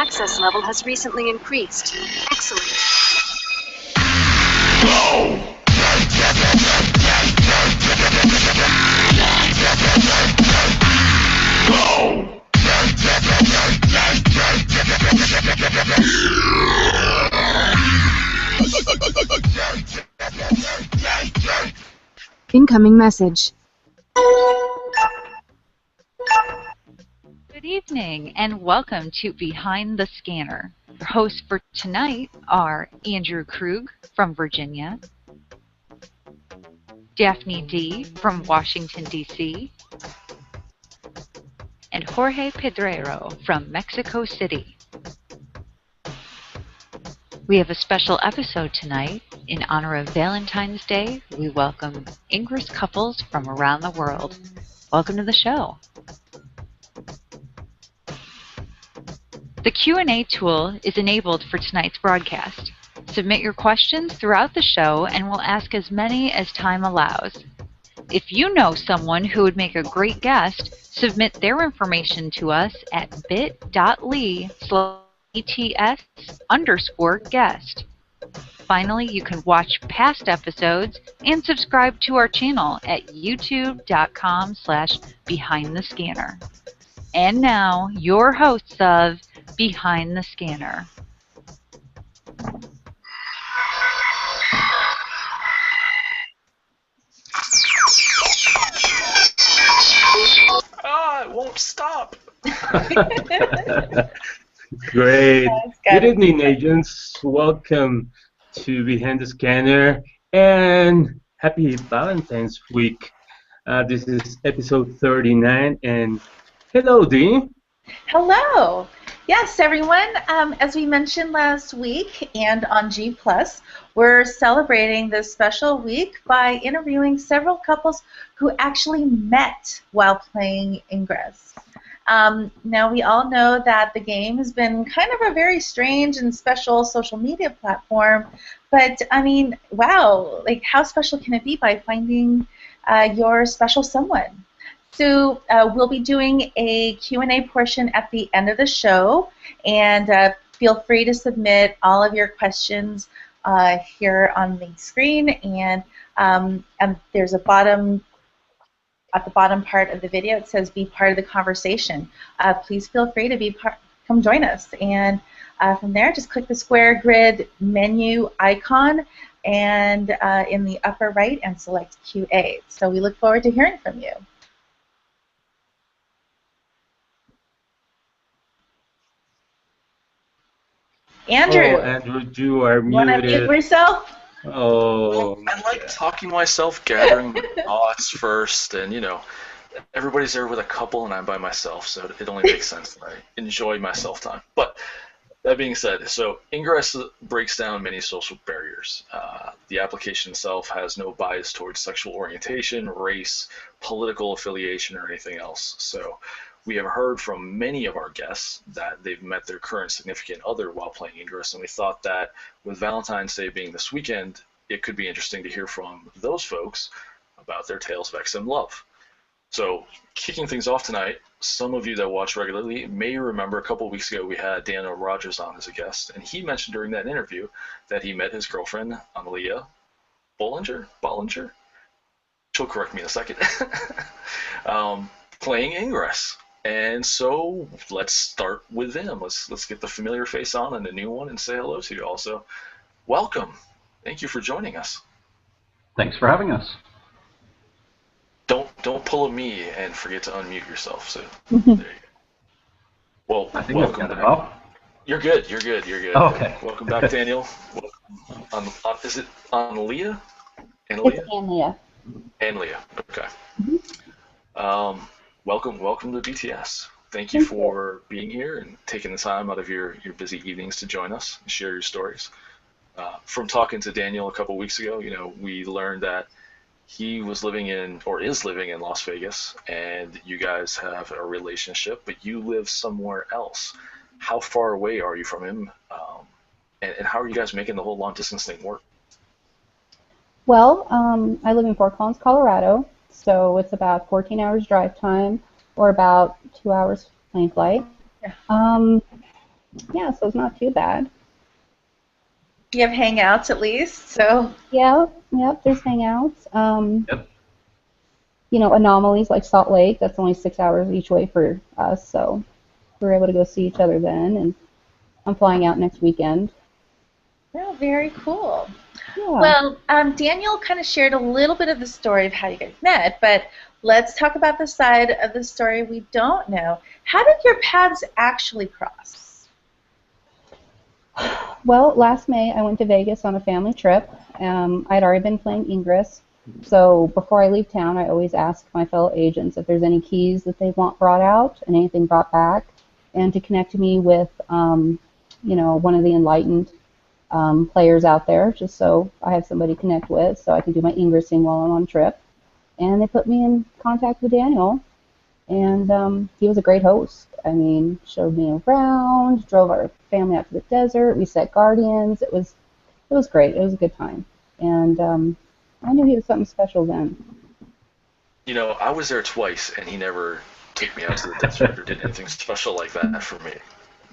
access level has recently increased. Excellent. Incoming message. Good evening and welcome to Behind the Scanner. Your hosts for tonight are Andrew Krug from Virginia, Daphne D. from Washington, D.C., and Jorge Pedrero from Mexico City. We have a special episode tonight. In honor of Valentine's Day, we welcome Ingress couples from around the world. Welcome to the show. The Q&A tool is enabled for tonight's broadcast. Submit your questions throughout the show and we'll ask as many as time allows. If you know someone who would make a great guest, submit their information to us at bit.ly/ETS_guest. Finally, you can watch past episodes and subscribe to our channel at youtube.com/behindthescanner. And now, your hosts of Behind the Scanner. It won't stop. Great. Good evening, agents. Welcome to Behind the Scanner and happy Valentine's week. This is episode 39 and hello, Dee. Hello. Yes, everyone. As we mentioned last week and on G+, we're celebrating this special week by interviewing several couples who actually met while playing Ingress. Now, we all know that the game has been kind of a very strange and special social media platform, but, I mean, wow, like, how special can it be by finding your special someone? So we'll be doing a Q&A portion at the end of the show, and feel free to submit all of your questions here on the screen, and there's a at the bottom part of the video it says be part of the conversation. Please feel free to come join us, and from there just click the square grid menu icon and in the upper right and select QA. So we look forward to hearing from you. Andrew. Oh, Andrew, you are muted. Want to mute yourself? Oh. I like talking to myself, gathering my thoughts first, and everybody's there with a couple, and I'm by myself, so it only makes sense that I enjoy my self time. But that being said, so Ingress breaks down many social barriers. The application itself has no bias towards sexual orientation, race, political affiliation, or anything else. So we have heard from many of our guests that they've met their current significant other while playing Ingress, and we thought that with Valentine's Day being this weekend, it could be interesting to hear from those folks about their tales of XM love. So, kicking things off tonight, some of you that watch regularly may remember a couple of weeks ago we had Daniel Rogers on as a guest, and he mentioned during that interview that he met his girlfriend, Anlia Bolinger? She'll correct me in a second. Playing Ingress. And so let's start with them. Let's get the familiar face on and the new one and say hello to you all. So welcome. Thank you for joining us. Thanks for having us. Don't pull a me and forget to unmute yourself. So there you go. Well, I think welcome I've got it back. up. You're good. Oh, okay. Welcome back, Daniel. Is it Anlia? It's Anlia. Anlia. Okay. Mm-hmm. Welcome to BTS. Thank you for being here and taking the time out of your busy evenings to join us and share your stories. From talking to Daniel a couple weeks ago, we learned that he was living in, or is living in Las Vegas, and you guys have a relationship, but you live somewhere else. How far away are you from him, and how are you guys making the whole long-distance thing work? Well, I live in Fort Collins, Colorado, so it's about 14 hours drive time, or about 2 hours plane flight. Yeah, so it's not too bad. You have hangouts at least, so. Yep, there's hangouts. Yep. You know, anomalies like Salt Lake, that's only 6 hours each way for us, so we were able to go see each other then, and I'm flying out next weekend. Oh, very cool. Yeah. Well, Daniel kind of shared a little bit of the story of how you guys met, but let's talk about the side of the story we don't know. How did your paths actually cross? Well, last May I went to Vegas on a family trip. I'd already been playing Ingress, so before I leave town, I always ask my fellow agents if there's any keys that they want brought out and anything brought back, and to connect me with, you know, one of the enlightened players out there, just so I have somebody to connect with, so I can do my Ingressing while I'm on trip. And they put me in contact with Daniel, and he was a great host. I mean, showed me around, drove our family out to the desert, we set guardians. It was great. It was a good time, and I knew he was something special then. You know, I was there twice, and he never took me out to the desert or did anything special like that for me.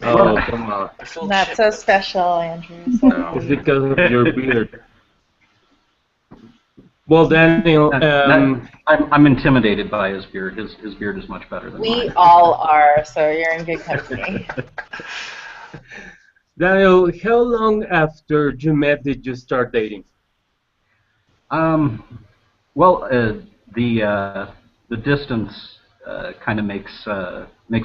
Man, Oh, come on. I feel Not so special, Andrew. No. It's because of your beard. Well, Daniel, I'm intimidated by his beard. His beard is much better than We mine. all are, so you're in good company. Daniel, how long after you met did you start dating? Well, the distance kind of makes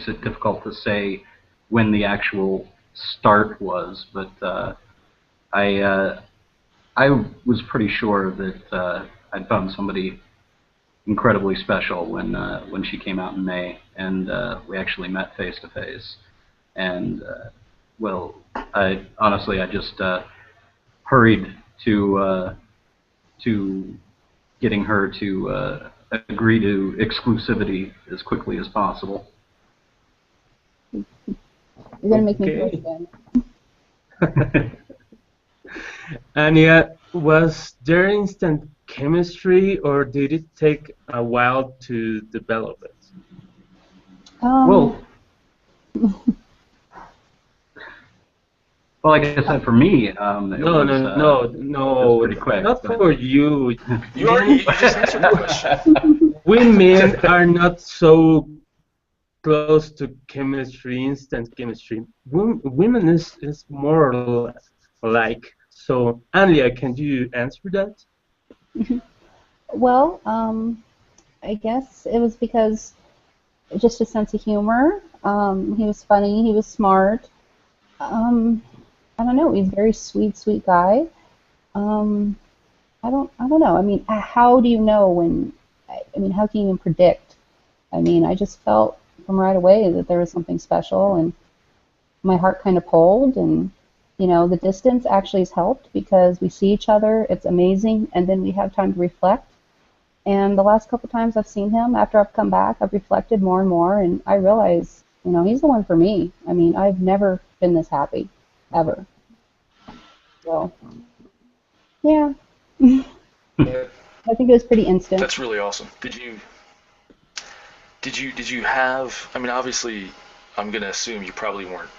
it difficult to say when the actual start was, but I was pretty sure that I'd found somebody incredibly special when she came out in May, and we actually met face to face. And well, I just hurried to getting her to agree to exclusivity as quickly as possible. You're gonna make me blush again. Ania, was there instant chemistry, or did it take a while to develop it? Well, like I said, for me, No, pretty quick, not but... for you. You just answered the question. Women are not so close to chemistry, instant chemistry. Women is more or less like. So, Anlia, can you answer that? Well, I guess it was because just a sense of humor. He was funny. He was smart. I don't know. He's a very sweet guy. I don't know. I mean, how do you know when? I mean, how can you even predict? I mean, I just felt from right away that there was something special, and my heart kind of pulled, and you know, the distance actually has helped because we see each other. It's amazing, and then we have time to reflect. And the last couple times I've seen him, after I've come back, I've reflected more and more, and I realize, you know, he's the one for me. I mean, I've never been this happy, ever. So, yeah. I think it was pretty instant. That's really awesome. Did you have? I mean, obviously, I'm gonna assume you probably weren't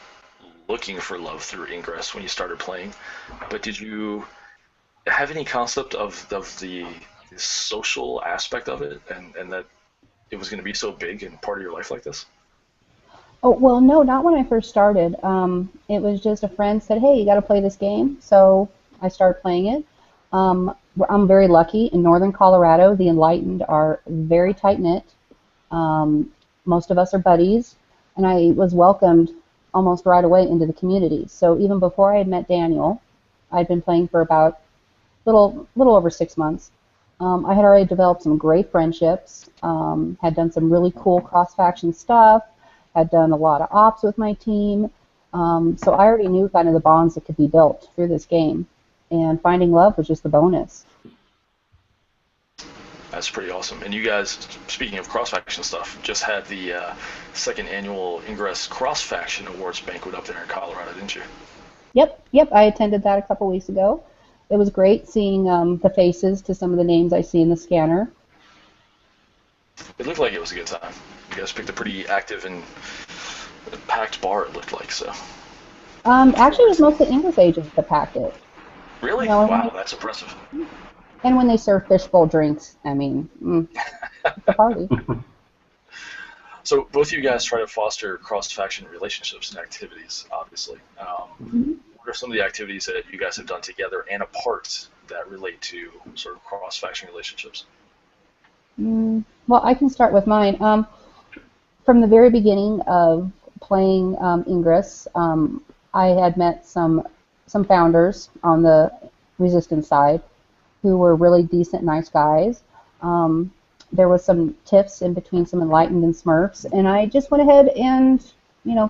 looking for love through Ingress when you started playing, but did you have any concept of the social aspect of it, and that it was going to be so big and part of your life like this? Oh, well, no, not when I first started. It was just a friend said, hey, you got to play this game. So I started playing it. I'm very lucky. In northern Colorado, the Enlightened are very tight-knit. Most of us are buddies. And I was welcomed almost right away into the community. So even before I had met Daniel, I'd been playing for about little over 6 months. I had already developed some great friendships, had done some really cool cross-faction stuff, had done a lot of ops with my team. So I already knew kind of the bonds that could be built through this game. And finding love was just the bonus. That's pretty awesome. And you guys, speaking of cross-faction stuff, just had the second annual Ingress Cross-Faction Awards banquet up there in Colorado, didn't you? Yep. I attended that a couple weeks ago. It was great seeing the faces to some of the names I see in the scanner. It looked like it was a good time. You guys picked a pretty active and packed bar, it looked like, so. Actually, it was mostly English agents that packed it. Really? You know, Wow, that's impressive. And when they serve fishbowl drinks, I mean, it's a party. So both of you guys try to foster cross-faction relationships and activities, obviously. What are some of the activities that you guys have done together and apart that relate to sort of cross-faction relationships? Well, I can start with mine. From the very beginning of playing Ingress, I had met some founders on the Resistance side who were really decent, nice guys. There was some tiffs in between some Enlightened and Smurfs, and I just went ahead and,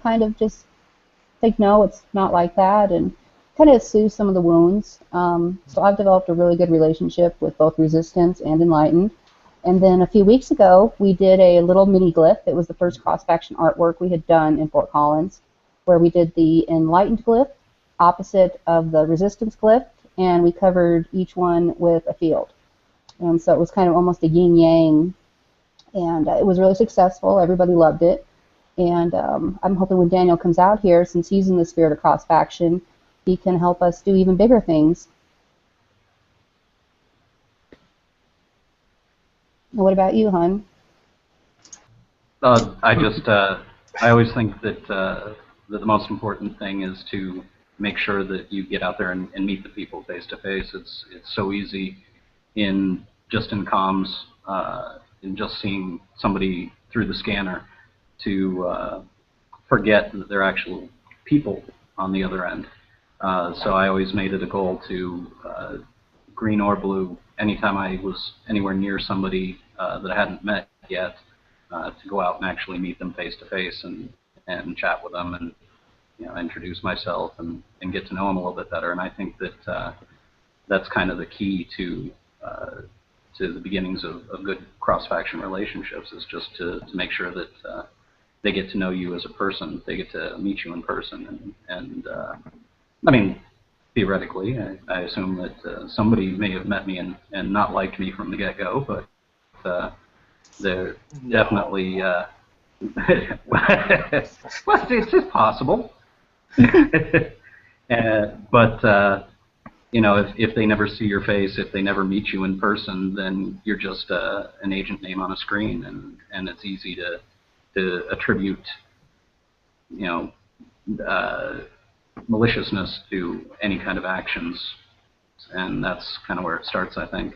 kind of just think, no, it's not like that, and kind of soothe some of the wounds. So I've developed a really good relationship with both Resistance and Enlightened. And then a few weeks ago, we did a little mini glyph. It was the first cross-faction artwork we had done in Fort Collins, where we did the Enlightened glyph opposite of the Resistance glyph, and we covered each one with a field. And so it was kind of almost a yin-yang, and it was really successful. Everybody loved it. And I'm hoping when Daniel comes out here, since he's in the spirit of cross-faction, he can help us do even bigger things. What about you, hon? I always think that the most important thing is to make sure that you get out there and meet the people face to face. It's so easy in comms, in just seeing somebody through the scanner to forget that they're actual people on the other end. So I always made it a goal to, green or blue, anytime I was anywhere near somebody that I hadn't met yet, to go out and actually meet them face to face and chat with them and introduce myself and get to know them a little bit better. And I think that that's kind of the key to the beginnings of good cross-faction relationships, is just to make sure that they get to know you as a person, they get to meet you in person, and I mean, theoretically, I assume that somebody may have met me and not liked me from the get-go, but they're definitely, well, it's just possible. But if they never see your face, if they never meet you in person, then you're just an agent name on a screen, and it's easy to attribute, maliciousness to any kind of actions, and that's kind of where it starts, I think.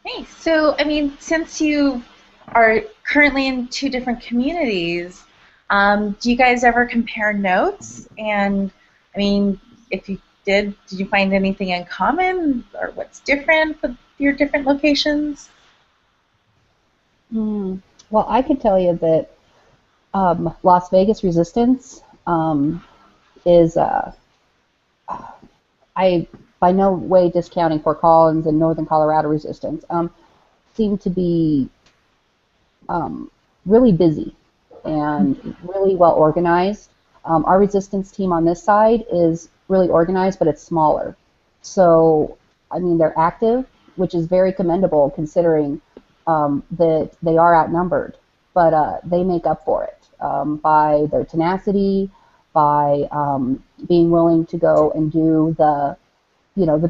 Nice. So, I mean, since you are currently in two different communities, do you guys ever compare notes? And, I mean, if you did you find anything in common, or what's different with your different locations? Well, I could tell you that Las Vegas Resistance is, I by no way discounting Fort Collins and Northern Colorado Resistance, seem to be really busy and really well organized. Our resistance team on this side is really organized, but it's smaller. So, I mean, they're active, which is very commendable considering that they are outnumbered, but they make up for it by their tenacity, by being willing to go and do the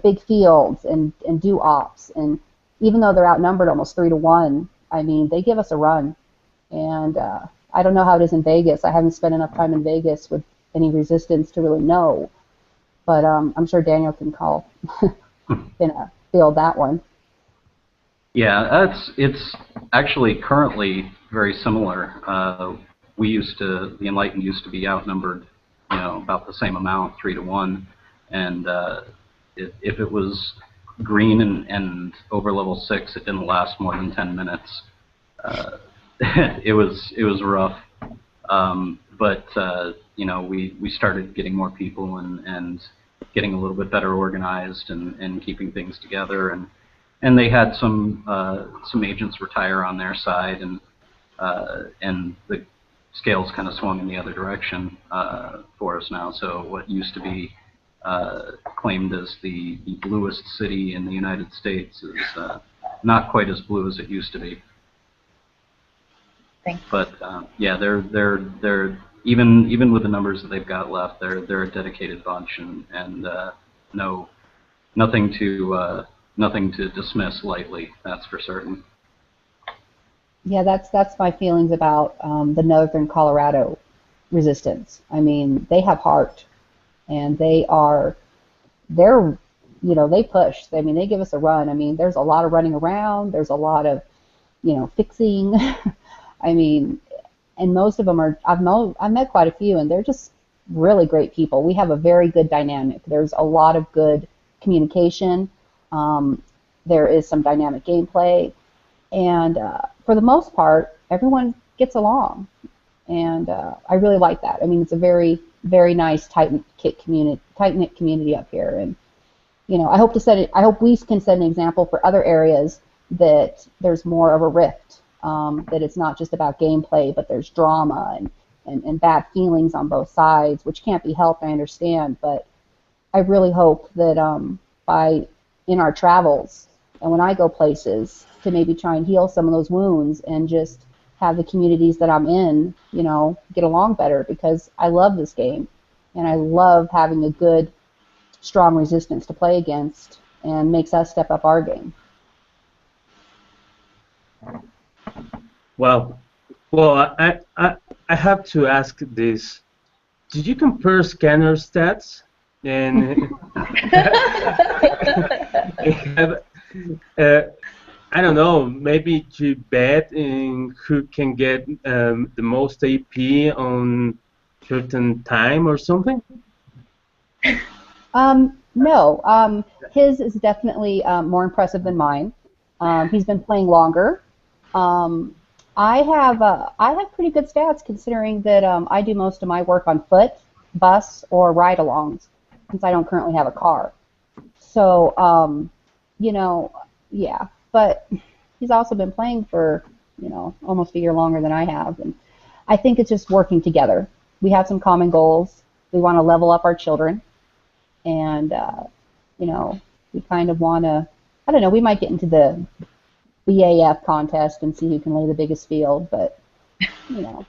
big fields and do ops. And even though they're outnumbered almost 3-to-1, I mean, they give us a run. And I don't know how it is in Vegas. I haven't spent enough time in Vegas with any resistance to really know. But I'm sure Daniel can call, field that one. Yeah, it's actually currently very similar. The Enlightened used to be outnumbered, about the same amount, 3-to-1, and if it was green and over level 6, it didn't last more than 10 minutes. It was rough, but we started getting more people and getting a little bit better organized and keeping things together, and they had some agents retire on their side, and the scales kind of swung in the other direction for us now. So what used to be claimed as the bluest city in the United States is not quite as blue as it used to be. Thanks. But yeah, they're even with the numbers that they've got left, they're a dedicated bunch, and nothing to dismiss lightly. That's for certain. Yeah, that's my feelings about the Northern Colorado resistance. I mean, they have heart, and they push. I mean, they give us a run. I mean, there's a lot of running around. There's a lot of, fixing. I mean, and most of them are. I've met quite a few, and they're just really great people. We have a very good dynamic. There's a lot of good communication. There is some dynamic gameplay, and for the most part, everyone gets along, and I really like that. I mean, it's a very, very nice tight-knit community up here, and I hope we can set an example for other areas that there's more of a rift, that it's not just about gameplay, but there's drama and bad feelings on both sides, which can't be helped, I understand, but I really hope that in our travels and when I go places to maybe try and heal some of those wounds and just have the communities that I'm in, get along better, because I love this game and I love having a good, strong resistance to play against, and makes us step up our game. Well, I have to ask this. Did you compare scanner stats? And I don't know, maybe to bet in who can get the most AP on certain time or something? No. His is definitely more impressive than mine. He's been playing longer. I have pretty good stats, considering that I do most of my work on foot, bus, or ride-alongs, since I don't currently have a car. So, yeah. But he's also been playing for, almost a year longer than I have. And I think it's just working together. We have some common goals. We want to level up our children. And, we kind of want to, I don't know, we might get into the BAF contest and see who can lay the biggest field. But, we'll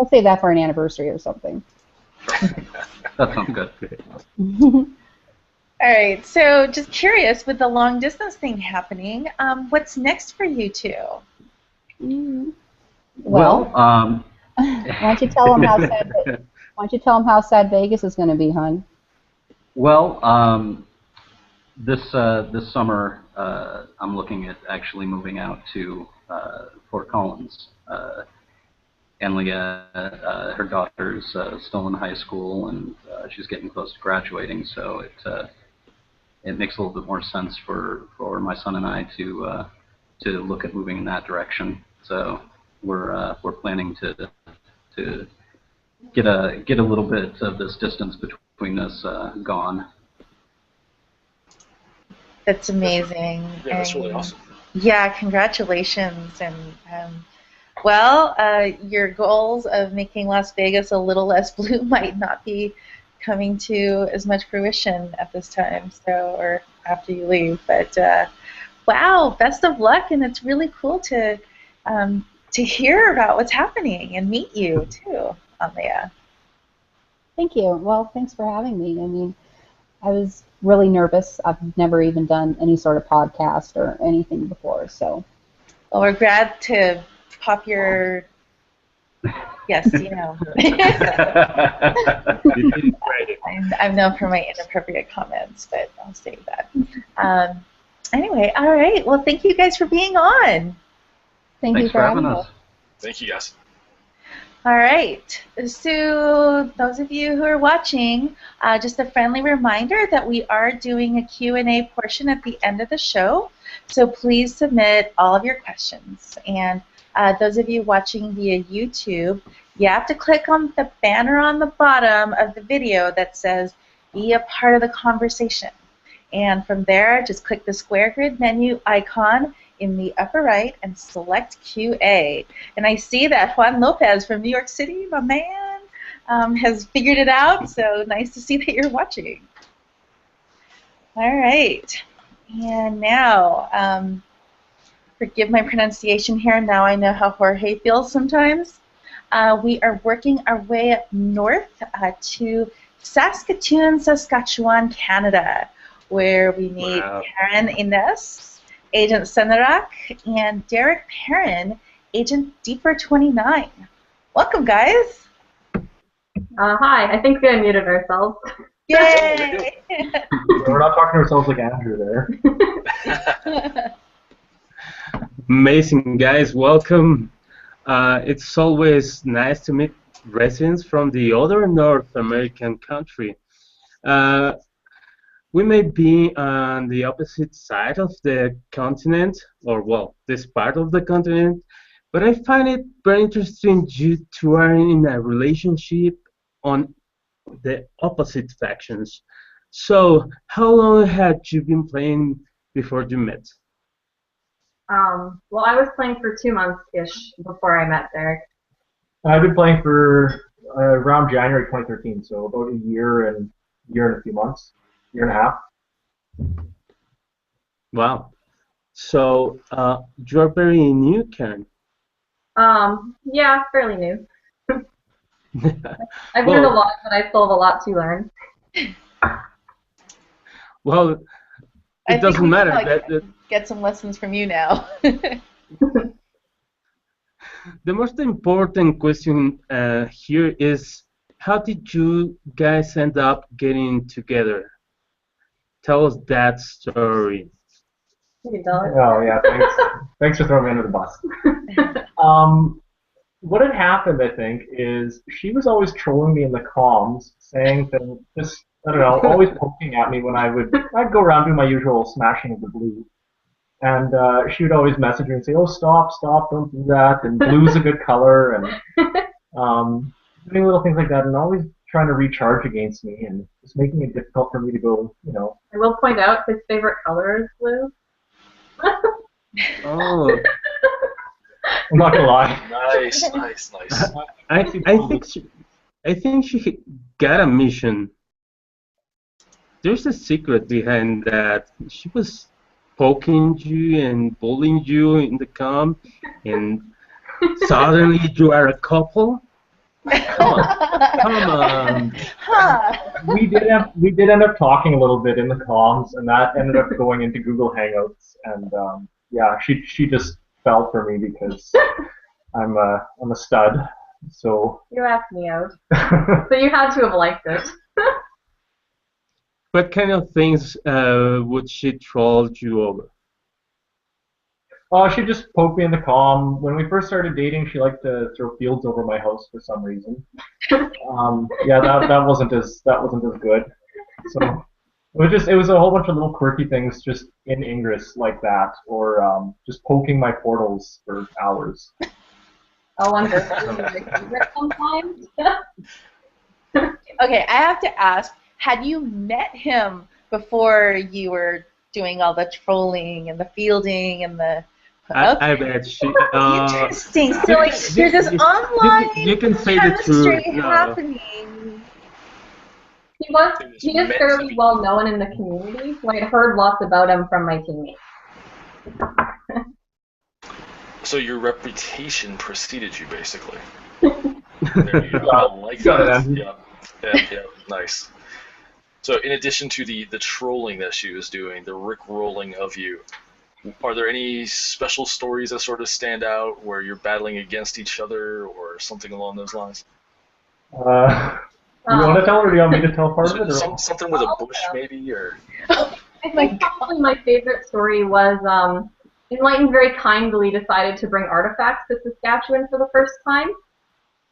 save that for an anniversary or something. That sounds good. All right, so just curious, with the long distance thing happening, what's next for you two? Well, why don't you tell them how sad Vegas is going to be, hon? Well, this summer I'm looking at actually moving out to Fort Collins. Anlia, her daughter's still in high school, and she's getting close to graduating, so it makes a little bit more sense for my son and I to look at moving in that direction. So we're planning to get a little bit of this distance between us gone. That's amazing. Yeah, that's really awesome. Yeah, congratulations. And your goals of making Las Vegas a little less blue might not be coming to as much fruition at this time, or after you leave. But wow, best of luck, and it's really cool to hear about what's happening and meet you too, Anlia. Thank you. Well, thanks for having me. I mean, I was really nervous. I've never even done any sort of podcast or anything before, so. Well, we're glad to pop your. Yes, I'm known for my inappropriate comments, but I'll save that. Anyway, all right. Well, thank you guys for being on. Thanks you for having us. Thank you, guys. All right. So those of you who are watching, just a friendly reminder that we are doing a Q&A portion at the end of the show. So please submit all of your questions. And those of you watching via YouTube, you have to click on the banner on the bottom of the video that says, "Be a part of the conversation." And from there, just click the square grid menu icon in the upper right and select QA. And I see that Juan Lopez from New York City, my man, has figured it out. So nice to see that you're watching. All right. And now, forgive my pronunciation here. Now I know how Jorge feels sometimes. We are working our way up north to Saskatoon, Saskatchewan, Canada, where we meet Perrin Ingress, Agent Senarak, and Derek Perrin, Agent Deeper 29. Welcome, guys. Hi, I think we unmuted ourselves. Yay! We're not talking to ourselves like Andrew there. Amazing, guys. Welcome. It's always nice to meet residents from the other North American country. We may be on the opposite side of the continent, or well, this part of the continent, but I find it very interesting you two are in a relationship on the opposite factions. So, how long had you been playing before you met? Well, I was playing for 2 months-ish before I met Derek. I've been playing for around January 2013, so about a year and a few months, year and a half. Wow. So, you're very new, Karen. Yeah, fairly new. I've learned a lot, but I still have a lot to learn. Well, it doesn't matter. Get some lessons from you now. The most important question here is, how did you guys end up getting together? Tell us that story. Oh yeah, thanks. Thanks for throwing me under the bus. What had happened, I think, is she was always trolling me in the comms, saying things, just, I don't know, always poking at me when I'd go around doing my usual smashing of the blue. And she would always message me and say, oh, stop, don't do that, and blue's a good color, and doing little things like that, and always trying to recharge against me, and just making it difficult for me to go, you know. I will point out his favorite color is blue. Oh. I'm not gonna lie. Nice. I think she got a mission. There's a secret behind that. She was poking you and bullying you in the comm, and suddenly you are a couple. Come on. We did end up talking a little bit in the comms, and that ended up going into Google Hangouts, and yeah, she just fell for me because I'm a stud. So you asked me out, so you had to have liked it. What kind of things would she troll you over? She just poked me in the comm. When we first started dating, she liked to throw fields over my house for some reason. Yeah, that wasn't as good. So it was a whole bunch of little quirky things just in Ingress like that, or just poking my portals for hours. I wonder sometimes. Okay, I have to ask, had you met him before you were doing all the trolling and the fielding and the... I bet she... Interesting. So like, there's this online you can say the truth. happening. He is fairly well known in the community, so I had heard lots about him from my teammates. So your reputation preceded you, basically. There you go. I like that. Yeah, nice. So in addition to the trolling that she was doing, the rickrolling of you, are there any special stories that sort of stand out where you're battling against each other or something along those lines? You want to tell, or do you want me to tell part of it? Or? Something with a bush, maybe, or. I think probably my favorite story was Enlightened very kindly decided to bring artifacts to Saskatchewan for the first time,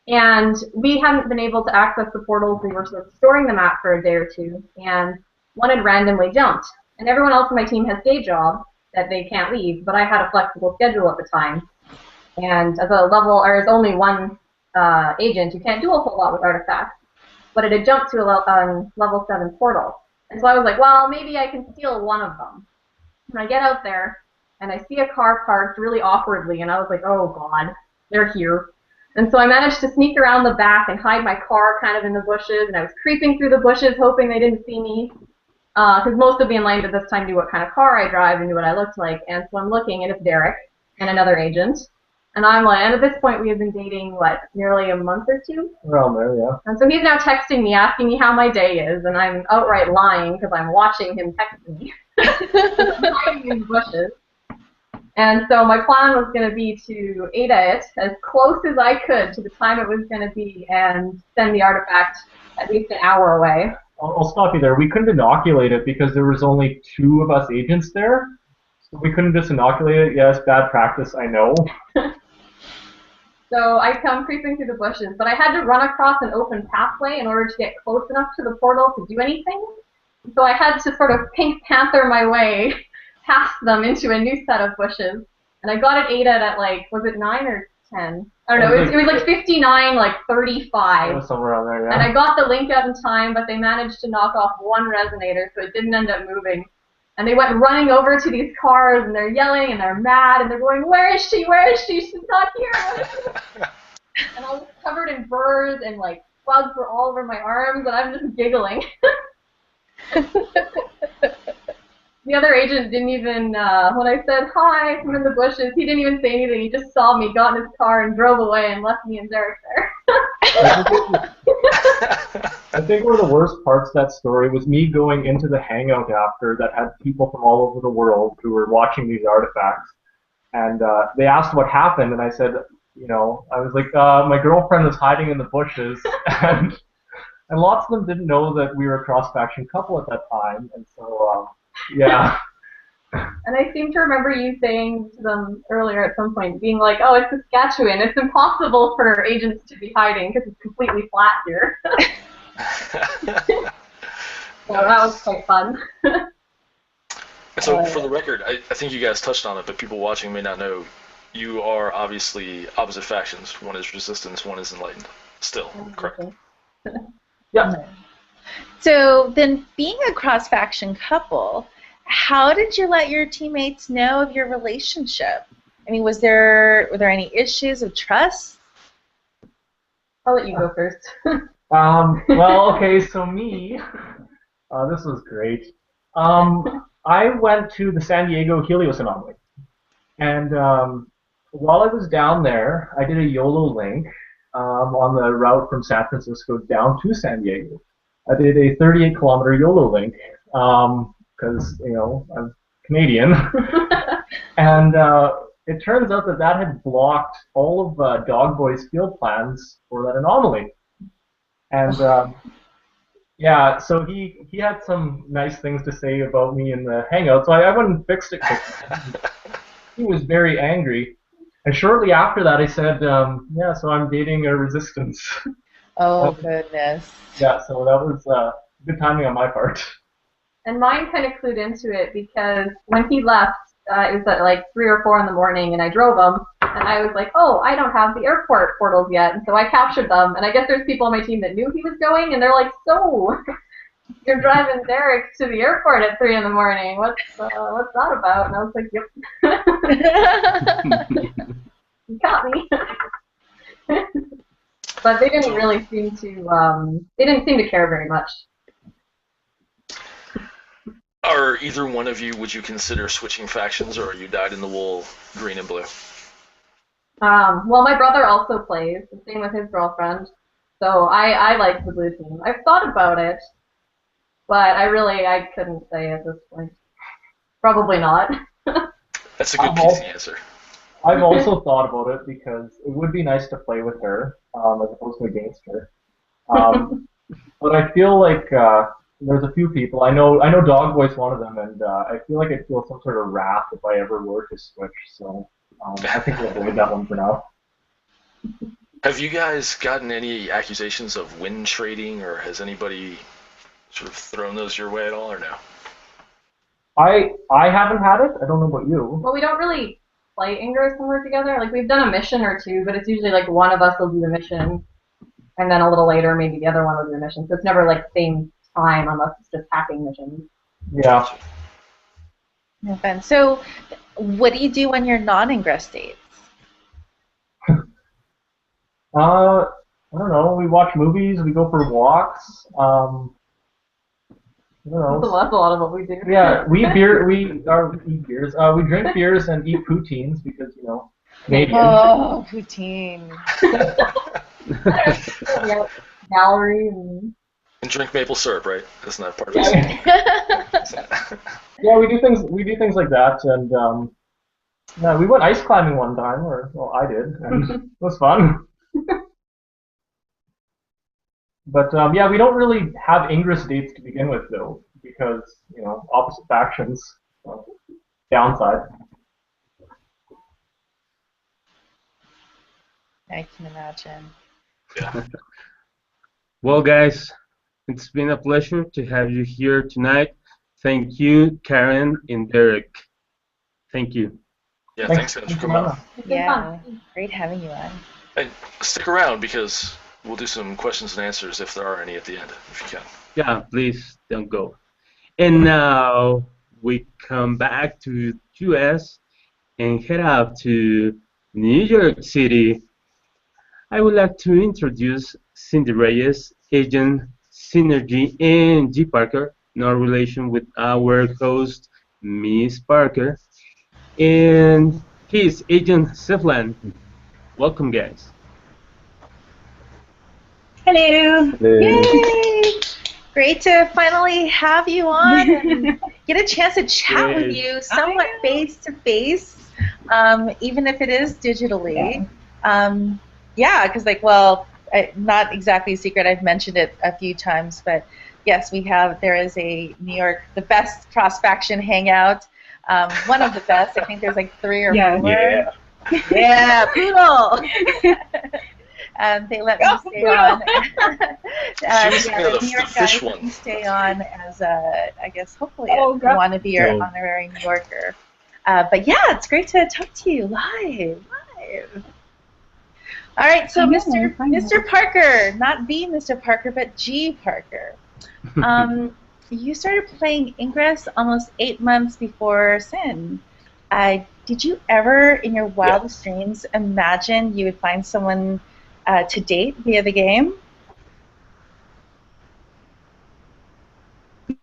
and we hadn't been able to access the portals we were sort of storing them at for a day or two, and one had randomly jumped. And everyone else on my team has day jobs that they can't leave, but I had a flexible schedule at the time. And as as only one agent, you can't do a whole lot with artifacts. But it had jumped to a level 7 portal. And so I was like, well, maybe I can steal one of them. And I get out there, and I see a car parked really awkwardly, and I was like, oh god, they're here. And so I managed to sneak around the back and hide my car kind of in the bushes, and I was creeping through the bushes hoping they didn't see me. Because most of the Enlightened at this time knew what kind of car I drive and knew what I looked like. And so I'm looking, and it's Derek and another agent. And I'm like, and at this point we had been dating, what, nearly a month or two? Around there, yeah. And so he's now texting me, asking me how my day is, and I'm outright lying because I'm watching him text me. I'm hiding in the bushes. And so my plan was going to be to ADA it as close as I could to the time it was going to be and send the artifact at least an hour away. I'll stop you there. We couldn't inoculate it because there was only 2 of us agents there. So we couldn't just inoculate it. Yes, bad practice, I know. So I come creeping through the bushes, but I had to run across an open pathway in order to get close enough to the portal to do anything. So I had to sort of Pink Panther my way past them into a new set of bushes. And I got it ADA at like, was it 9 or 10? I don't know, it was like 59, like 35. It was somewhere around there, yeah. And I got the link out in time, but they managed to knock off 1 resonator, so it didn't end up moving. And they went running over to these cars, and they're yelling, and they're mad, and they're going, where is she? Where is she? She's not here. And I was covered in burrs, and like bugs were all over my arms, and I'm just giggling. The other agent didn't even, when I said, hi, I'm in the bushes, he didn't even say anything. He just saw me, got in his car, and drove away and left me and Derek there. I think one of the worst parts of that story was me going into the Hangout after that had people from all over the world who were watching these artifacts. And they asked what happened, and I said, you know, I was like, my girlfriend was hiding in the bushes. And lots of them didn't know that we were a cross-faction couple at that time. And so, yeah. And I seem to remember you saying to them earlier at some point, being like, oh, it's Saskatchewan. It's impossible for agents to be hiding because it's completely flat here. So that was quite fun. So for the record, I think you guys touched on it, but people watching may not know, you are obviously opposite factions. One is Resistance, one is Enlightened. Still, correct? Yeah. So then, being a cross-faction couple, how did you let your teammates know of your relationship? I mean, were there any issues of trust? I'll let you go first. Well, okay, so me, this was great. I went to the San Diego Helios anomaly, and while I was down there, I did a YOLO link on the route from San Francisco down to San Diego. I did a 38-kilometer YOLO link because, you know, I'm Canadian. And it turns out that had blocked all of Dogboy's field plans for that anomaly. And yeah, so he had some nice things to say about me in the Hangout, so I went and fixed it quickly. He was very angry. And shortly after that, I said, yeah, so I'm dating a Resistance. Oh, goodness. Yeah, so that was good timing on my part. And mine kind of clued into it because when he left, it was at like 3 or 4 in the morning, and I drove him, and I was like, oh, I don't have the airport portals yet, and so I captured them, and I guess there's people on my team that knew he was going, and they're like, so, you're driving Derek to the airport at 3 in the morning, what's that about? And I was like, yep. You caught me. But they didn't really seem to, care very much. Are either one of you, would you consider switching factions, or are you dyed-in-the-wool green and blue? Well, my brother also plays, the same with his girlfriend, so I like the blue team. I've thought about it, but I couldn't say at this point. Probably not. That's a good PC answer. I've also thought about it because it would be nice to play with her as opposed to against her. But I feel like there's a few people. I know Dogboy's one of them, and I feel like I'd feel some sort of wrath if I ever were to switch. So I think we'll avoid that one for now. Have you guys gotten any accusations of win trading, or has anybody sort of thrown those your way at all, or no? I haven't had it. I don't know about you. Well, we don't really play Ingress when we're together. Like, we've done a mission or two, but it's usually like one of us will do the mission, and then a little later maybe the other one will do the mission. So it's never like the same time unless it's just hacking missions. Yeah. No fun. So, what do you do when you're non-Ingress dates? I don't know. We watch movies. We go for walks. I don't know. That's a lot of what we do. Yeah, we eat beers. We drink beers and eat poutines because, you know, Canadian. Oh, poutine. Yeah, gallery and And drink maple syrup, right? Isn't that part of it? Yeah, we do things like that, and yeah, we went ice climbing one time, or well, I did, and it was fun. But yeah, we don't really have Ingress dates to begin with, though, because opposite factions. Downside. I can imagine. Yeah. Well, guys, it's been a pleasure to have you here tonight. Thank you, Karen and Derek. Thank you. Yeah, thanks guys for coming on. Yeah, great having you on. And stick around because we'll do some questions and answers if there are any at the end, if you can. Yeah, please don't go. And now we come back to US and head out to New York City. I would like to introduce Cindy Reyes, Agent Synergy, and G. Parker, no relation with our host, Miss Parker. And he's Agent Seflan. Welcome, guys. Hello. Yay! Great to finally have you on and get a chance to chat with you somewhat face to face, even if it is digitally. Yeah, because not exactly a secret. I've mentioned it a few times, but yes, there is a New York, the best cross-faction hangout. One of the best. I think there's like 3 or 4. Yeah. Yeah, poodle. They let me stay on. The New York guys let me stay on as I guess, hopefully, I want to be your honorary New Yorker. But yeah, it's great to talk to you live. All right, so Mr. Parker, not the Mr. Parker, but G. Parker. You started playing Ingress almost 8 months before Sin. Did you ever, in your wildest dreams, imagine you would find someone to date via the game?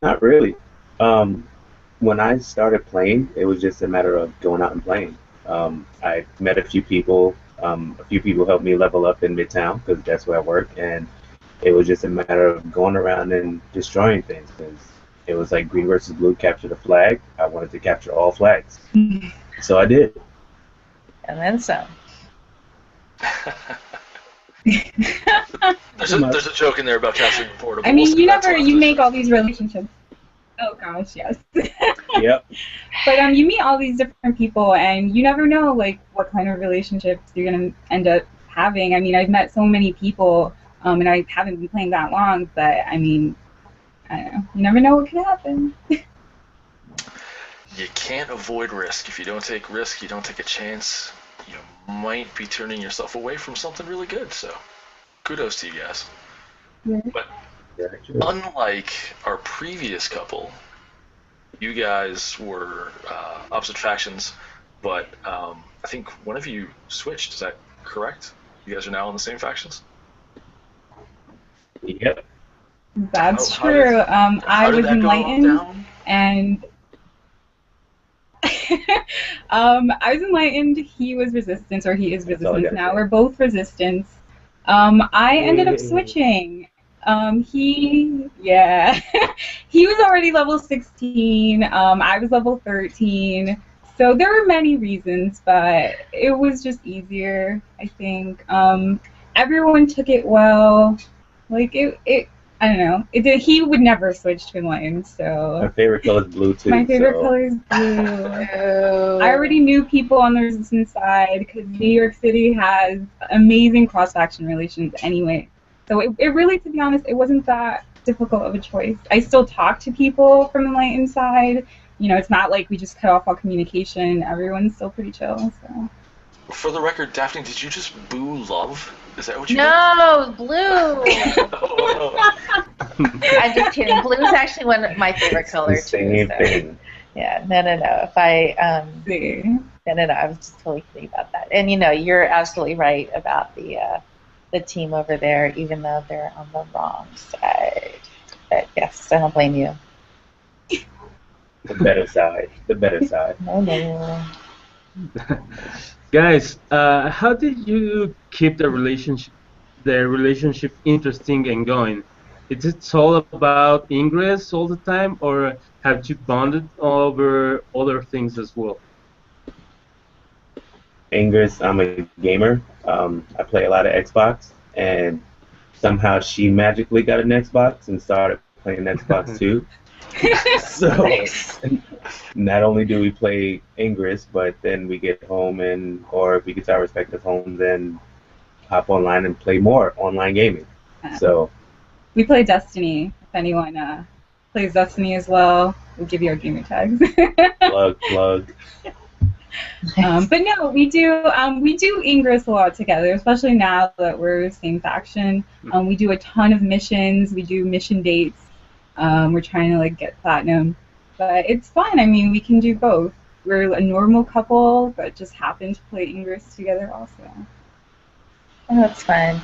Not really. When I started playing, it was just a matter of going out and playing. I met a few people. A few people helped me level up in Midtown because that's where I work, and it was just a matter of going around and destroying things. Because it was like green versus blue, capture the flag. I wanted to capture all flags, so I did. And then some. There's a joke in there about capturing portables. I mean, you make all these relationships. Oh gosh, yes. Yep. But you meet all these different people, and you never know like what kind of relationships you're gonna end up having. I mean, I've met so many people, and I haven't been playing that long, but I mean, I don't know. You never know what could happen. You can't avoid risk. If you don't take risk, you don't take a chance, you might be turning yourself away from something really good. So, kudos to you guys. But unlike our previous couple, you guys were opposite factions, but I think one of you switched. Is that correct? You guys are now in the same factions? Yep. That's true. I was enlightened, and I was enlightened. He was resistance, or he is resistance now. We're both resistance. I ended up switching. He was already level 16. I was level 13. So there were many reasons, but it was just easier, I think. Everyone took it well. Like I don't know. He would never switch to enlightened, so. My favorite color is blue too. My favorite color is blue. I already knew people on the resistance side because New York City has amazing cross-faction relations anyway. So it really, to be honest, it wasn't that difficult of a choice. I still talk to people from the enlightened side. It's not like we just cut off all communication. Everyone's still pretty chill. So. For the record, Daphne, did you just boo love? Is that what you did? Blue. I'm just kidding. Blue is actually one of my favorite colors too. Same thing. Yeah, no. If I no, I was just totally kidding about that. And you're absolutely right about the team over there, even though they're on the wrong side. But yes, I don't blame you. The better side. The better side. No. Guys, how did you keep the relationship interesting and going? Is it all about Ingress all the time, or have you bonded over other things as well? Ingress, I'm a gamer. I play a lot of Xbox, and somehow she magically got an Xbox and started playing Xbox too. So not only do we play Ingress, but then we get home or if we get to our respective homes and hop online and play more online gaming. So we play Destiny. If anyone plays Destiny as well, we'll give you our gamer tags. plug. But no, we do Ingress a lot together, especially now that we're the same faction. We do a ton of missions. We do mission dates. We're trying to get platinum, but it's fun. I mean, we can do both. We're a normal couple, but just happen to play Ingress together also. Oh, that's fun.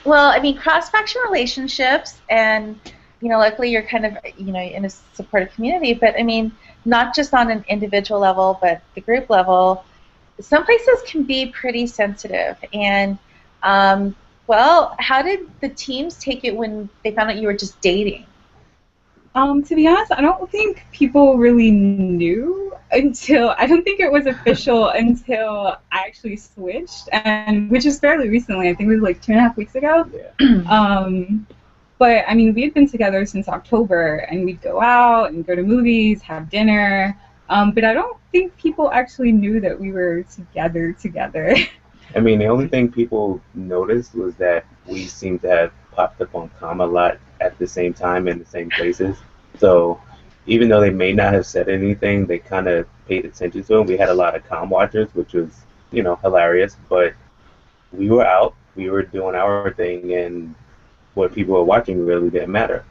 Well, I mean, cross-faction relationships, and luckily you're kind of in a supportive community. But I mean, not just on an individual level, but the group level. Some places can be pretty sensitive. And well, how did the teams take it when they found out you were just dating? To be honest, I don't think people really knew I don't think it was official until I actually switched, and which is fairly recently. I think it was 2.5 weeks ago. Yeah. But I mean, we had been together since October, and we'd go out and go to movies, have dinner. But I don't think people actually knew that we were together. I mean, the only thing people noticed was that we seemed to have popped up on comm a lot at the same time in the same places. So even though they may not have said anything, they kind of paid attention to them. We had a lot of comm watchers, which was, hilarious. But we were out, we were doing our thing, and what people were watching really didn't matter.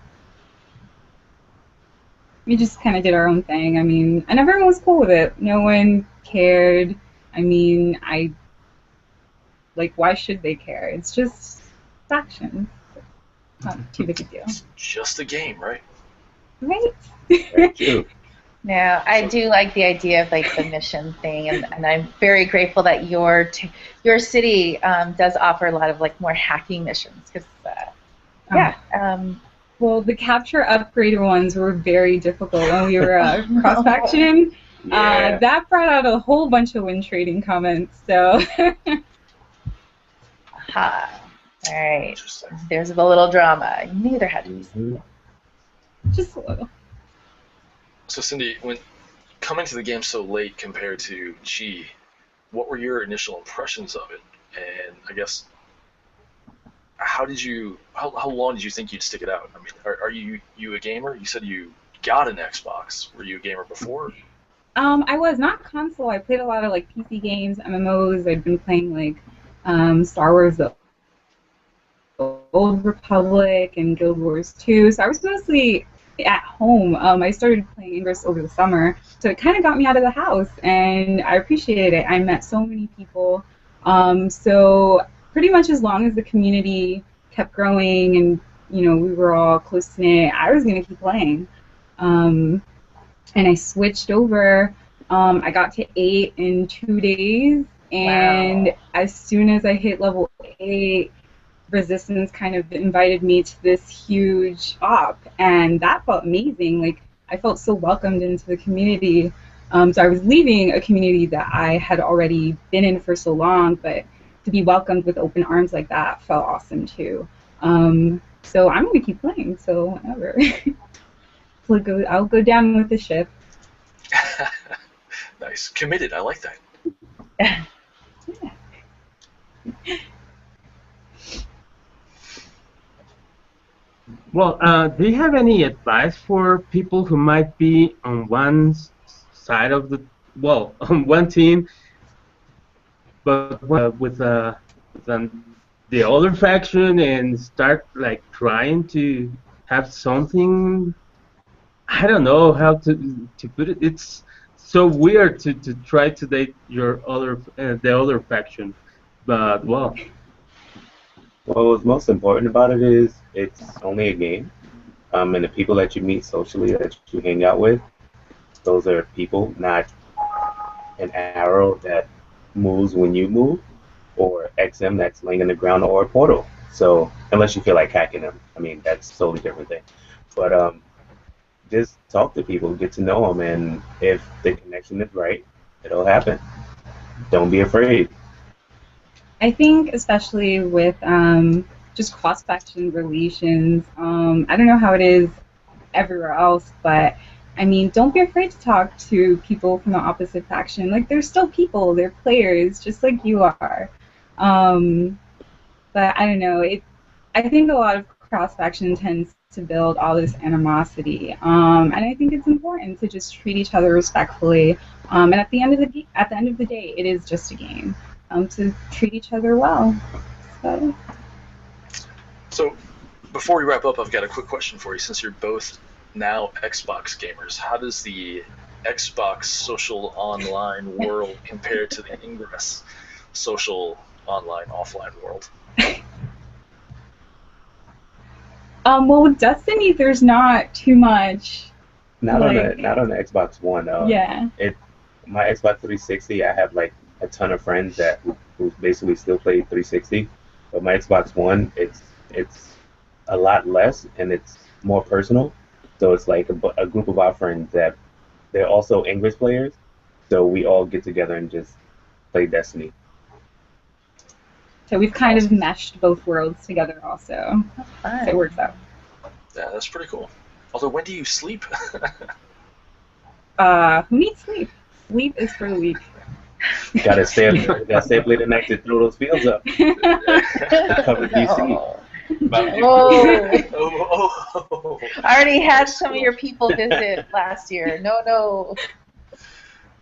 We just kind of did our own thing. I mean, and everyone was cool with it. No one cared. I mean, why should they care? It's just factions. Not too big a deal. It's just a game, right? Right? Thank you. No, I do like the idea of the mission thing, and I'm very grateful that your city does offer a lot of more hacking missions, because well, the capture upgrader ones were very difficult when we were cross faction. Yeah. That brought out a whole bunch of win trading comments. So. Aha. All right. There's a little drama. You knew there had to be something. Just a little. So Cindy, when coming to the game so late compared to G, what were your initial impressions of it? And I guess, how long did you think you'd stick it out? I mean, are you a gamer? You said you got an Xbox. Were you a gamer before? I was not console. I played a lot of PC games, MMOs. I'd been playing Star Wars: The Old Republic and Guild Wars 2. So I was mostly at home. I started playing Ingress over the summer, so it kind of got me out of the house, and I appreciated it. I met so many people. So pretty much as long as the community kept growing and we were all close knit, I was gonna keep playing. And I switched over. I got to 8 in 2 days, and as soon as I hit level 8, Resistance kind of invited me to this huge op, and that felt amazing. I felt so welcomed into the community. So I was leaving a community that I had already been in for so long, but to be welcomed with open arms like that felt awesome too. So I'm gonna keep playing. So whatever. I'll go down with the ship. Nice, committed. I like that. Yeah. Well, do you have any advice for people who might be on one side of on one team, but with the other faction, and start trying to have something? I don't know how to put it. It's so weird to try to date the other faction, but Well, what's most important about it is it's only a game, and the people that you meet socially, that you hang out with, those are people, not an arrow that moves when you move, or XM that's laying in the ground, or a portal. So unless you feel like hacking them, I mean that's a totally different thing. But just talk to people, get to know them, and if the connection is right, it'll happen. Don't be afraid. I think especially with just cross-faction relations, I don't know how it is everywhere else, but I mean, don't be afraid to talk to people from the opposite faction. Like, they're still people, they're players, just like you are. But I don't know, I think a lot of cross-faction tends to build all this animosity, and I think it's important to just treat each other respectfully. And at the end of the day, it is just a game. To treat each other well. So, before we wrap up, I've got a quick question for you. Since you're both now Xbox gamers, how does the Xbox social online world compare to the Ingress social online offline world? Well, with Destiny, there's not too much. Not on the Xbox One. Yeah. My Xbox 360, I have like a ton of friends that who basically still play 360. But my Xbox One, it's a lot less and it's more personal. So it's like a group of our friends that they're also Ingress players. So we all get together and just play Destiny. So we've kind of meshed both worlds together also. So it works out. Yeah, that's pretty cool. Although, when do you sleep? Who needs sleep? Sleep is for the weak. Gotta stay up late at night to throw those fields up. Cover DC. Oh. I already had some of your people visit last year. No.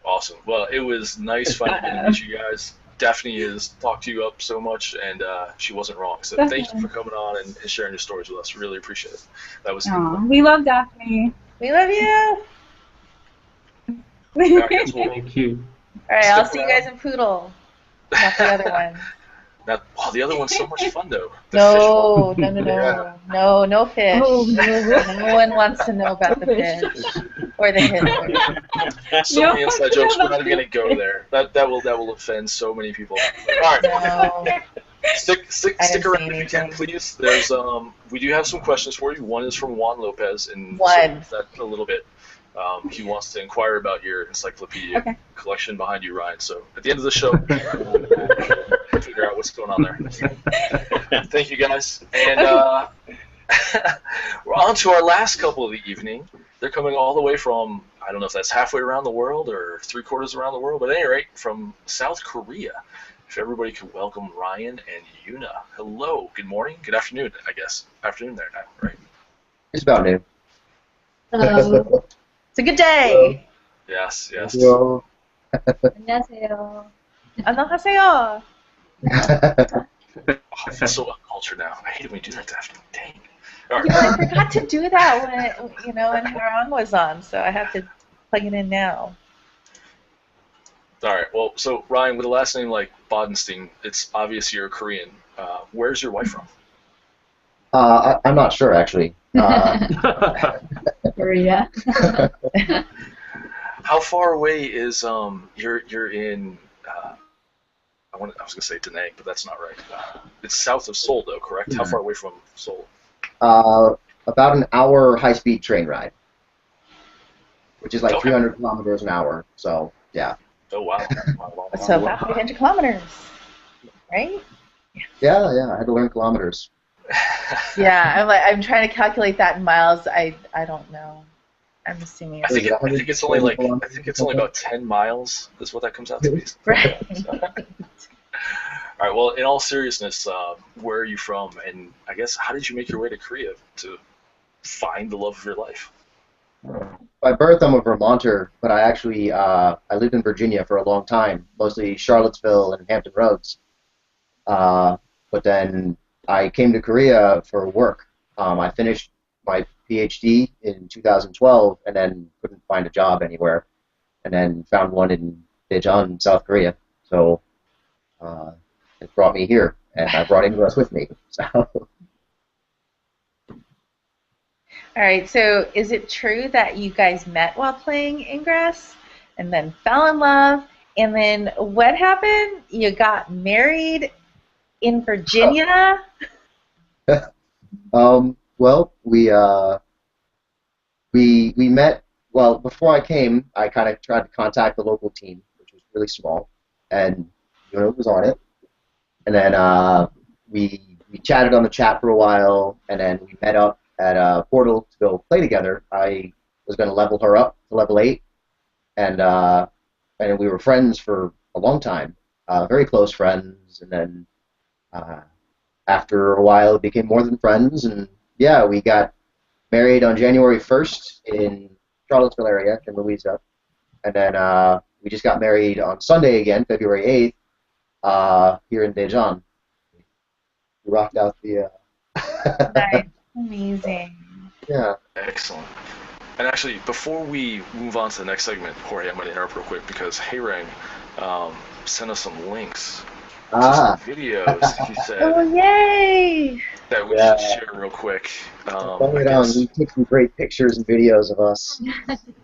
Awesome. Well, it was nice finally to meet you guys. Daphne has talked you up so much, and she wasn't wrong. So thank you for coming on and sharing your stories with us. Really appreciate it. That was we love Daphne. We love you. Thank you. All right, I'll see you guys in Poodle. Not the other one. The other one's so much fun, though. No fish. Oh, no one wants to know about the fish or the Hitler. So many inside jokes. We're not even gonna go there. That will offend so many people. All right. No. Stick around if you can, please. There's we do have some questions for you. One is from Juan Lopez, and that a little bit. He wants to inquire about your encyclopedia collection behind you, Ryan. So at the end of the show, we'll figure out what's going on there. Thank you, guys. And we're on to our last couple of the evening. They're coming all the way from, I don't know if that's halfway around the world or 3/4 around the world, but at any rate, from South Korea. If everybody could welcome Ryan and Yuna. Hello, good morning, good afternoon, I guess. Afternoon there now, right? It's about noon. Hello. It's a good day. Yes. Hello. 안녕하세요. 안녕하세요. I feel so uncultured now. I hate it when you do that, Daphne. Dang. All right. I forgot to do that when Harang was on, so I have to plug it in now. All right. Well, so Ryan, with a last name like Bodenstein, it's obvious you're Korean. Where's your wife from? I'm not sure actually. Korea. How far away is you're in? I was gonna say Da Nang, but that's not right. It's south of Seoul, though, correct? How far away from Seoul? About an hour high-speed train ride, which is like 300 kilometers an hour. So yeah. Oh wow. So about 300 kilometers, right? Yeah. I had to learn kilometers. Yeah, I'm trying to calculate that in miles. I don't know. I'm assuming. I think it's only about 10 miles. Is what that comes out to be. Right. So. All right. Well, in all seriousness, where are you from? And I guess how did you make your way to Korea to find the love of your life? By birth, I'm a Vermonter, but I actually I lived in Virginia for a long time, mostly Charlottesville and Hampton Roads. But then I came to Korea for work. I finished my PhD in 2012 and then couldn't find a job anywhere, and then found one in Daejeon, South Korea. So it brought me here, and I brought Ingress with me. So. All right, so is it true that you guys met while playing Ingress and then fell in love And then what happened? You got married in Virginia? Well, we met. Well, before I came, I kind of tried to contact the local team, which was really small, and Yuna was on it. And then we chatted on the chat for a while, and then we met up at Portal to go play together. I was going to level her up to level 8, and we were friends for a long time, very close friends. And then after a while, it became more than friends, and yeah, we got married on January 1st in Charlottesville area in Louisa, and then we just got married on Sunday again, February 8th, here in Daejeon. We rocked out the. Nice. Amazing. Yeah. Excellent. And actually, before we move on to the next segment, Jorge, I'm going to interrupt real quick because Hayrang sent us some links to some videos. He said. Oh, yay! That we should share real quick. We took some great pictures and videos of us.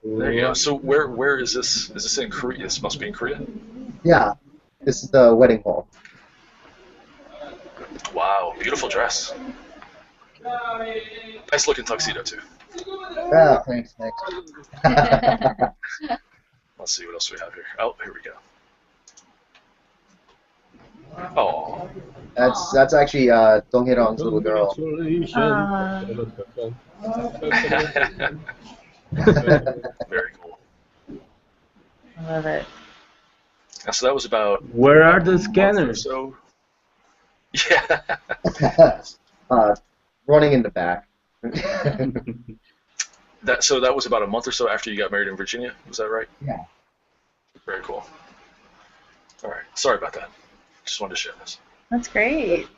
There you go. So where is this? Is this in Korea? This must be in Korea. Yeah, this is the wedding hall. Wow, beautiful dress. Nice looking tuxedo too. Yeah, thanks. Let's see what else we have here. Oh, here we go. Oh. That's actually Dong Hye-rong's little girl. Very cool. I love it. So that was about. Where are the scanners? So. Yeah. Running in the back. So that was about a month or so after you got married in Virginia. Was that right? Yeah. Very cool. All right. Sorry about that. Just wanted to share this. That's great.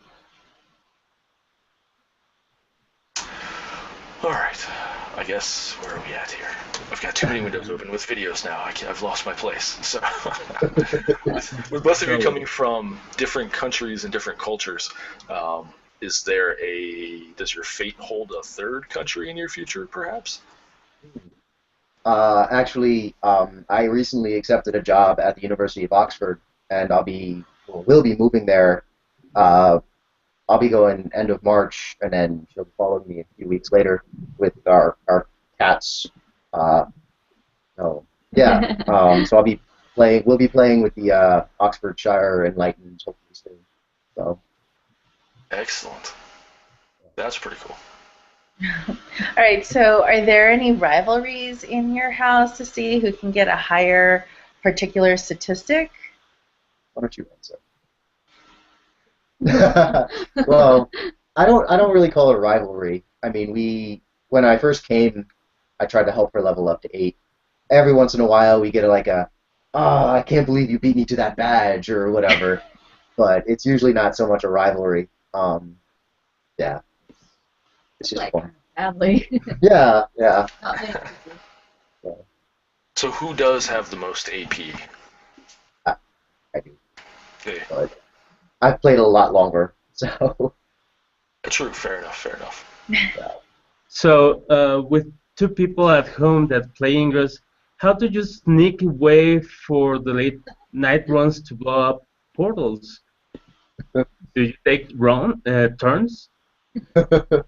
All right. I guess, where are we at here? I've got too many windows open with videos now. I've lost my place. So, with both of you coming from different countries and different cultures, does your fate hold a third country in your future, perhaps? Actually, I recently accepted a job at the University of Oxford, and will be moving there. I'll be going end of March, and then she'll be following me a few weeks later with our cats. So We'll be playing with the Oxfordshire Enlightened hopefully soon. So. Excellent. That's pretty cool. All right. So, are there any rivalries in your house to see who can get a higher particular statistic? Why don't you answer? Well, I don't really call it a rivalry. I mean, when I first came, I tried to help her level up to 8. Every once in a while, we get I can't believe you beat me to that badge or whatever. But it's usually not so much a rivalry. Yeah, it's just fun. Badly. Yeah. So who does have the most AP? I do. Okay. But I've played a lot longer, so. True. Fair enough. Yeah. So, with 2 people at home that play Ingress, how do you sneak away for the late night runs to blow up portals? Do you take turns? I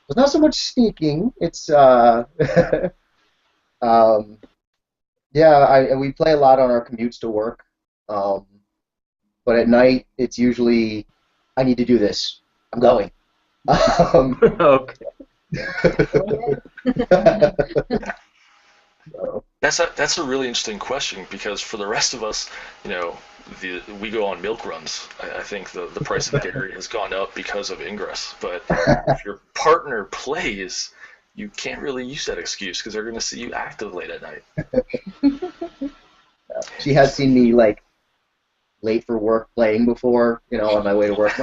it's not so much sneaking. It's we play a lot on our commutes to work. But at night, it's usually I need to do this. I'm going. Okay. That's a really interesting question because for the rest of us, we go on milk runs. I think the price of dairy has gone up because of Ingress. But if your partner plays, you can't really use that excuse because they're going to see you active late at night. She has seen me late for work playing before, on my way to work.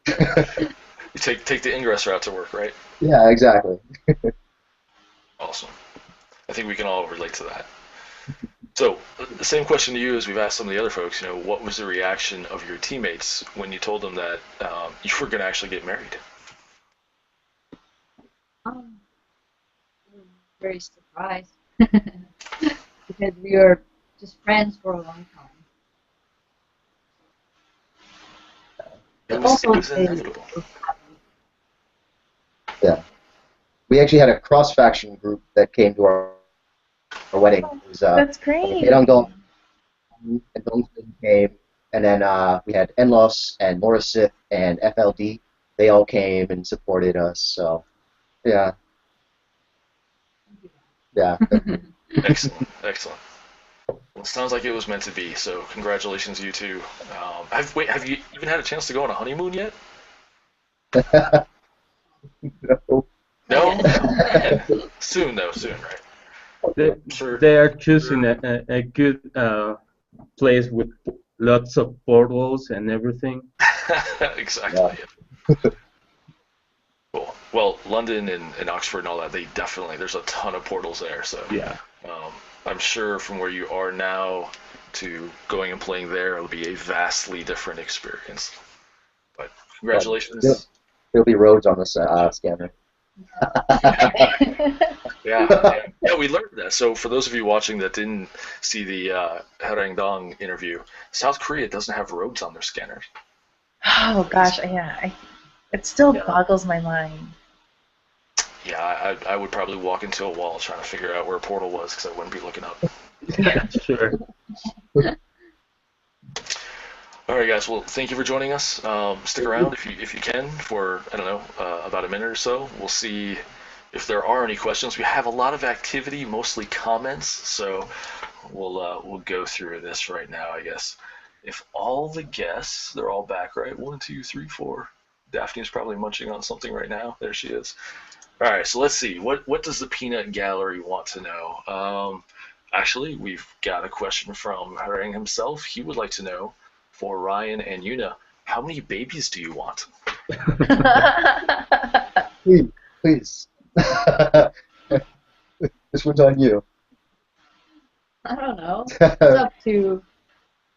You take the Ingress route to work, right? Yeah, exactly. Awesome. I think we can all relate to that. So, the same question to you as we've asked some of the other folks, what was the reaction of your teammates when you told them that you were going to actually get married? Very surprised. surprised because we were just friends for a long time. It was inevitable. Yeah. We actually had a cross-faction group that came to our wedding. It was, That's great. Hangout and Bodenstein came, and then we had Enlos and Morrisith and FLD. They all came and supported us. So, yeah. Yeah. Excellent, excellent. Well, it sounds like it was meant to be. So, congratulations, you two. Have you even had a chance to go on a honeymoon yet? No. No. Soon, though. Soon, right? They are choosing a good place with lots of portals and everything. Exactly. Yeah. Cool. Well, London and Oxford and all that, there's a ton of portals there. So yeah, I'm sure from where you are now to going and playing there, it'll be a vastly different experience. But congratulations. There'll be roads on this scanner. Yeah, we learned that. So for those of you watching that didn't see the Dong interview, South Korea doesn't have roads on their scanners. Oh gosh, yeah. It still boggles my mind. Yeah, I would probably walk into a wall trying to figure out where a portal was because I wouldn't be looking up. Yeah, sure. All right, guys. Well, thank you for joining us. Stick around if you can for about a minute or so. We'll see if there are any questions. We have a lot of activity, mostly comments, so we'll go through this right now, I guess. If all the guests, they're all back, right? 1, 2, 3, 4. Daphne's probably munching on something right now. There she is. All right, so let's see. What does the Peanut Gallery want to know? Actually, we've got a question from Herring himself. He would like to know, for Ryan and Yuna, how many babies do you want? Please. This one's on you. I don't know. It's up to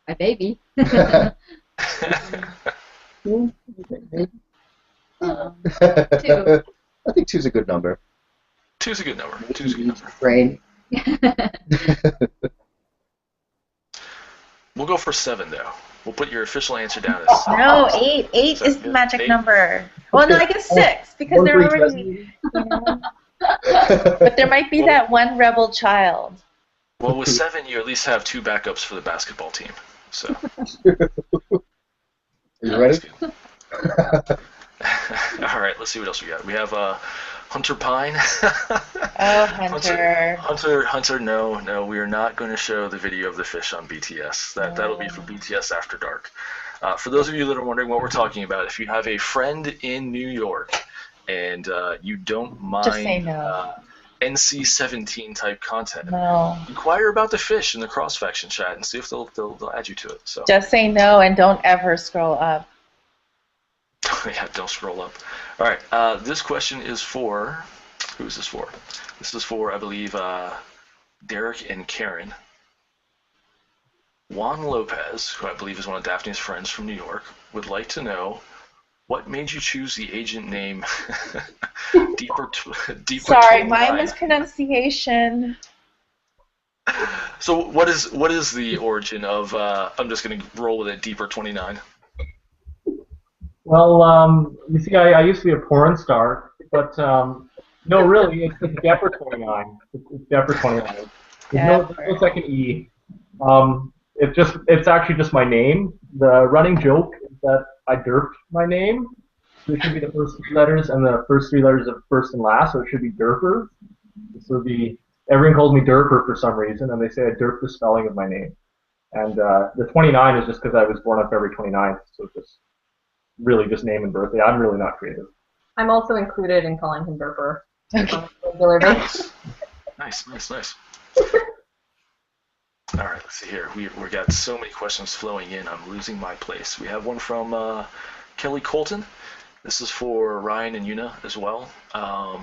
my baby. Two. I think 2's a good number. 2's a good number. 2's a good number. Brain. We'll go for 7, though. We'll put your official answer down as No, 8. 8 is the magic number. Well, no, I guess 6 because they're already. But there might be that one rebel child. Well, with 7, you at least have 2 backups for the basketball team. So. Are you ready? All right, let's see what else we got. We have Hunter Pine. Oh, Hunter. Hunter, no, we are not going to show the video of the fish on BTS. That'll be for BTS After Dark. For those of you that are wondering what we're talking about, if you have a friend in New York and you don't mind just say no. NC-17 type content, no. Inquire about the fish in the cross-faction chat and see if they'll add you to it. So. Just say no and don't ever scroll up. Yeah, don't scroll up. All right, this question is for, who is this for? This is for, I believe, Derek and Karen. Juan Lopez, who I believe is one of Daphne's friends from New York, would like to know what made you choose the agent name Deeper Sorry, 29? my mispronunciation. So what is the origin of, I'm just going to roll with it, Deeper 29? Well, you see, I used to be a porn star, but no, really, it's Depper 29. It's Depper 29. There's no second E. It's actually just my name. The running joke is that I derped my name. So it should be the first 3 letters and the first 3 letters of first and last, so it should be Derper. So everyone calls me Derper for some reason, and they say I derped the spelling of my name. And the 29 is just because I was born on February 29th, so it's just really just name and birthday. I'm really not creative. I'm also included in calling him Derper. Okay. Nice. All right, let's see here. We got so many questions flowing in. I'm losing my place. We have one from Kelly Colton. This is for Ryan and Yuna as well. I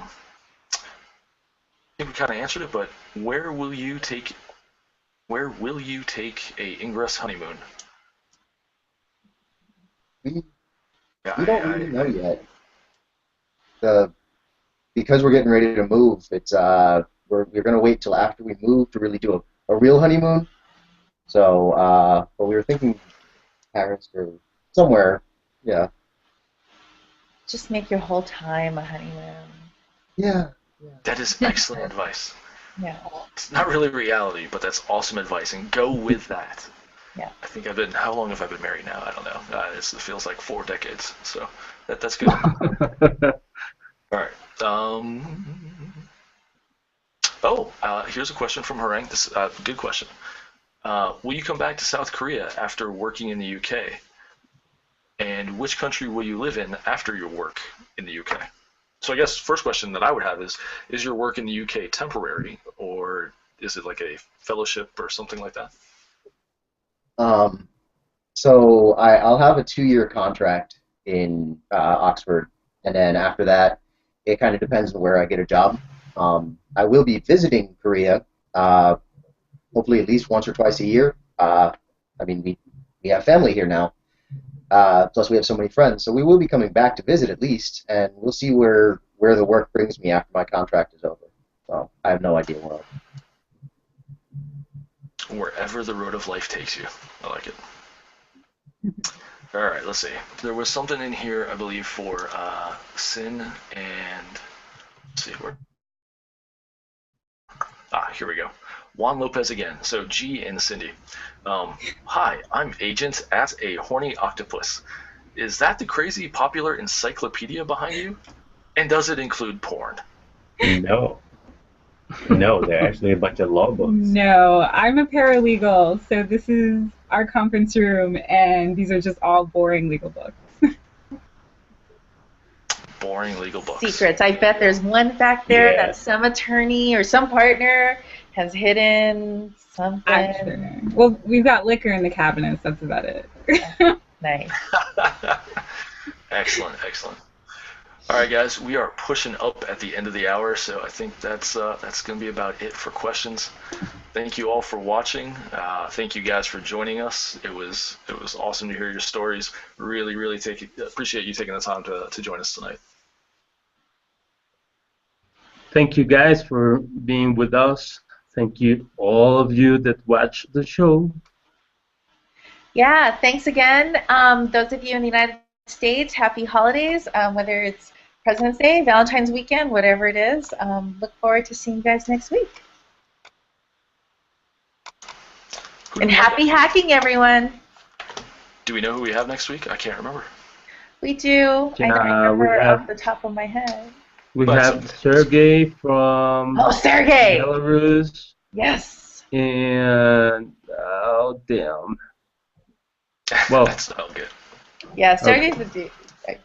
think we kind of answered it, but where will you take a Ingress honeymoon? We don't really know yet. Because we're getting ready to move, it's we're going to wait till after we move to really do a real honeymoon. So, but we were thinking Paris or somewhere. Yeah. Just make your whole time a honeymoon. Yeah. That is excellent advice. Yeah. It's not really reality, but that's awesome advice, and go with that. Yeah. I think how long have I been married now? I don't know. It feels like 4 decades, so that's good. All right. Here's a question from Harang. This good question. Will you come back to South Korea after working in the UK? And which country will you live in after your work in the UK? So I guess first question that I would have is your work in the UK temporary, or is it like a fellowship or something like that? So I'll have a 2-year contract in Oxford, and then after that, it kind of depends on where I get a job. I will be visiting Korea, hopefully at least once or twice a year. I mean, we have family here now, plus we have so many friends, so we will be coming back to visit at least, and we'll see where the work brings me after my contract is over. So I have no idea where. Wherever the road of life takes you. I like it. All right, let's see. There was something in here, I believe, for Sin and... Let's see where... here we go. Juan Lopez again. So G and Cindy. Hi, I'm Agent at a Horny Octopus. Is that the crazy popular encyclopedia behind you? And does it include porn? No. No, they're actually a bunch of law books. No, I'm a paralegal, so this is our conference room, and these are just all boring legal books. Boring legal books. Secrets. I bet there's one back there that some attorney or some partner has hidden something. I'm sure. Well, we've got liquor in the cabinets. That's about it. Nice. Excellent, excellent. All right, guys, we are pushing up at the end of the hour, so I think that's going to be about it for questions. Thank you all for watching. Thank you guys for joining us. It was awesome to hear your stories. Really, really appreciate you taking the time to join us tonight. Thank you guys for being with us. Thank you, all of you that watched the show. Yeah, thanks again. Those of you in the United States, happy holidays, whether it's President's Day, Valentine's weekend, whatever it is. Look forward to seeing you guys next week. And happy hacking, everyone. Do we know who we have next week? I can't remember. We do. I don't remember off the top of my head. We have Sergey from Sergey! Belarus. Yes. And, oh, damn. Well, that's not good. Yeah, Sergey's the dude.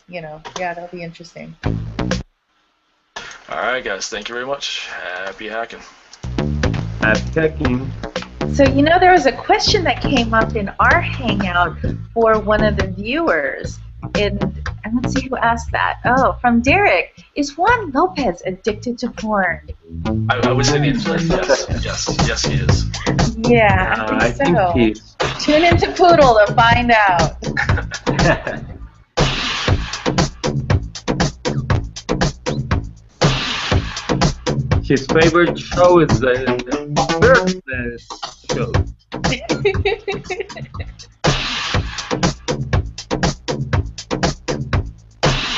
Yeah, that'll be interesting. All right, guys. Thank you very much. Happy hacking. Happy hacking. So, there was a question that came up in our Hangout for one of the viewers. And let's see who asked that. Oh, from Derek. Is Juan Lopez addicted to porn? I would say the answer is yes, he is. Yeah, I think so. He is. Tune into Poodle to find out. His favorite show is the birthday show.